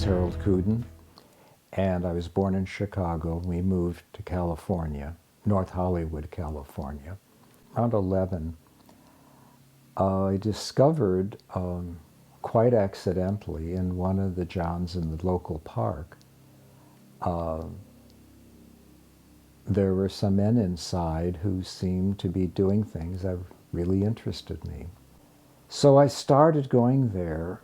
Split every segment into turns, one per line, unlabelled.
Harold Kooden, and I was born in Chicago. We moved to California, North Hollywood, California. Around 11, I discovered, quite accidentally, in one of the johns in the local park, there were some men inside who seemed to be doing things that really interested me. So I started going there,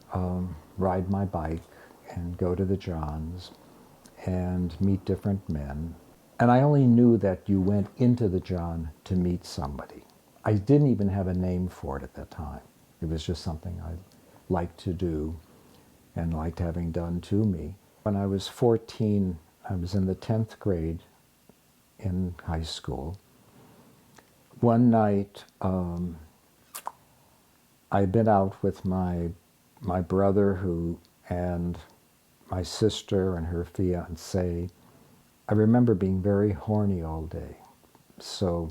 ride my bike and go to the johns and meet different men. And I only knew that you went into the john to meet somebody. I didn't even have a name for it at that time. It was just something I liked to do and liked having done to me. When I was 14, I was in the 10th grade in high school. One night, I'd been out with my brother and my sister and her fiancé. I remember being very horny all day. So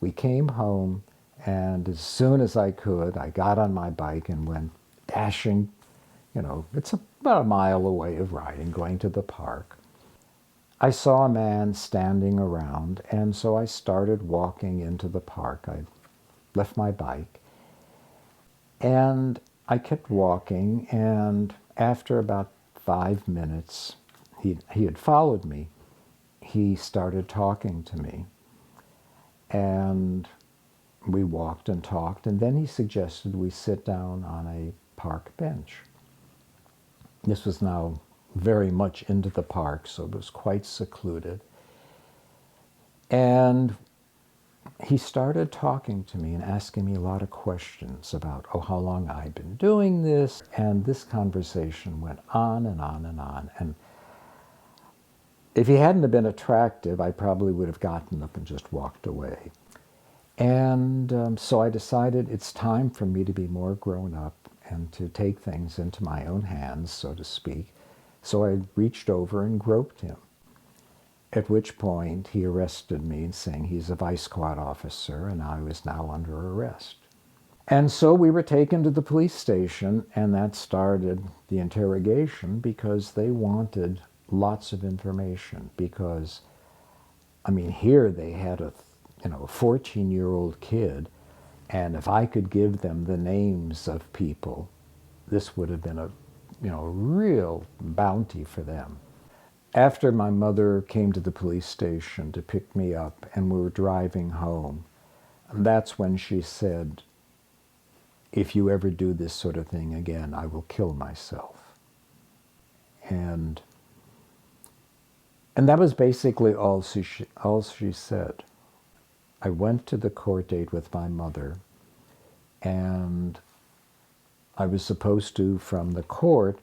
we came home, and as soon as I could, I got on my bike and went dashing. You know, it's about a mile away of riding, going to the park. I saw a man standing around, and so I started walking into the park. I left my bike, and I kept walking, and after about 5 minutes, he had followed me. He started talking to me, and we walked and talked, and then he suggested we sit down on a park bench. This was now very much into the park, so it was quite secluded. And he started talking to me and asking me a lot of questions about, how long I'd been doing this. And this conversation went on and on and on. And if he hadn't have been attractive, I probably would have gotten up and just walked away. And so I decided it's time for me to be more grown up and to take things into my own hands, so to speak. So I reached over and groped him, at which point he arrested me, saying he's a vice squad officer and I was now under arrest. And so we were taken to the police station, and that started the interrogation, because they wanted lots of information. Because, I mean, here they had a 14-year-old kid, and if I could give them the names of people, this would have been a real bounty for them. After my mother came to the police station to pick me up and we were driving home, that's when she said, "If you ever do this sort of thing again, I will kill myself." And that was basically all she said. I went to the court date with my mother, and I was supposed to, from the court,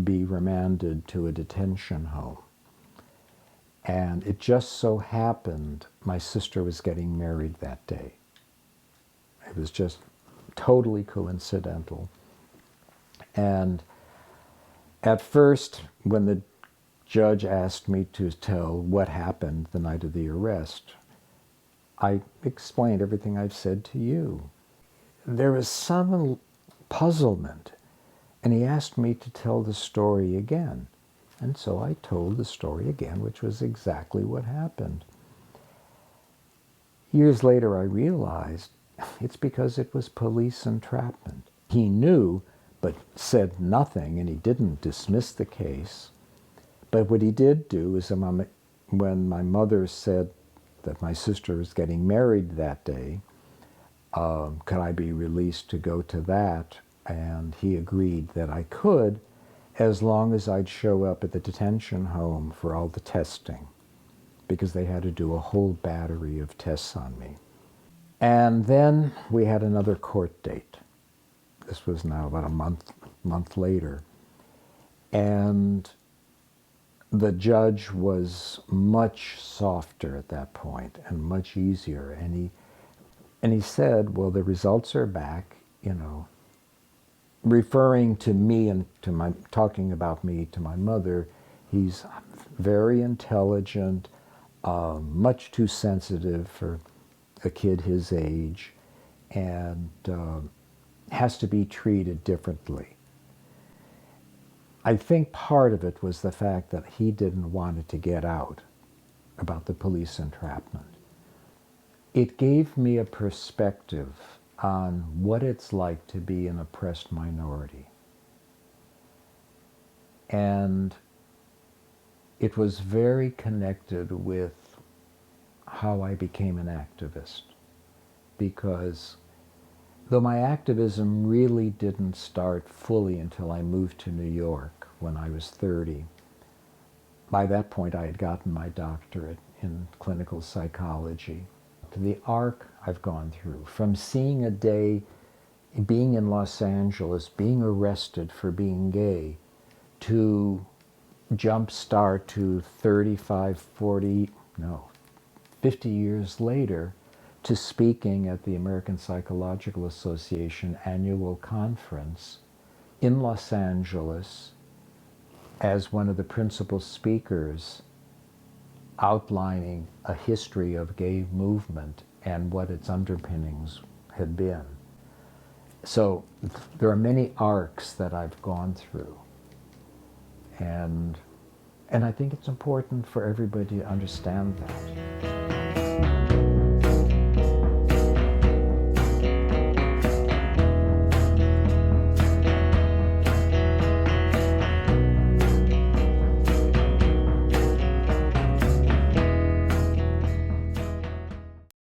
be remanded to a detention home. And it just so happened my sister was getting married that day. It was just totally coincidental. And at first, when the judge asked me to tell what happened the night of the arrest, I explained everything I've said to you. There was some puzzlement, and he asked me to tell the story again. And so I told the story again, which was exactly what happened. Years later, I realized it's because it was police entrapment. He knew, but said nothing, and he didn't dismiss the case. But what he did do is, when my mother said that my sister was getting married that day, could I be released to go to that? And he agreed that I could, as long as I'd show up at the detention home for all the testing, because they had to do a whole battery of tests on me. And then we had another court date. This was now about a month later. And the judge was much softer at that point and much easier. And he said, well, the results are back, referring to me and talking about me to my mother. He's very intelligent, much too sensitive for a kid his age, and has to be treated differently. I think part of it was the fact that he didn't want it to get out about the police entrapment. It gave me a perspective on what it's like to be an oppressed minority. And it was very connected with how I became an activist. Because though my activism really didn't start fully until I moved to New York when I was 30, by that point I had gotten my doctorate in clinical psychology. The arc I've gone through, from seeing a day, being in Los Angeles, being arrested for being gay, to jump start to 35, 40, no, 50 years later, to speaking at the American Psychological Association annual conference in Los Angeles as one of the principal speakers, outlining a history of gay movement and what its underpinnings had been. So there are many arcs that I've gone through. And I think it's important for everybody to understand that.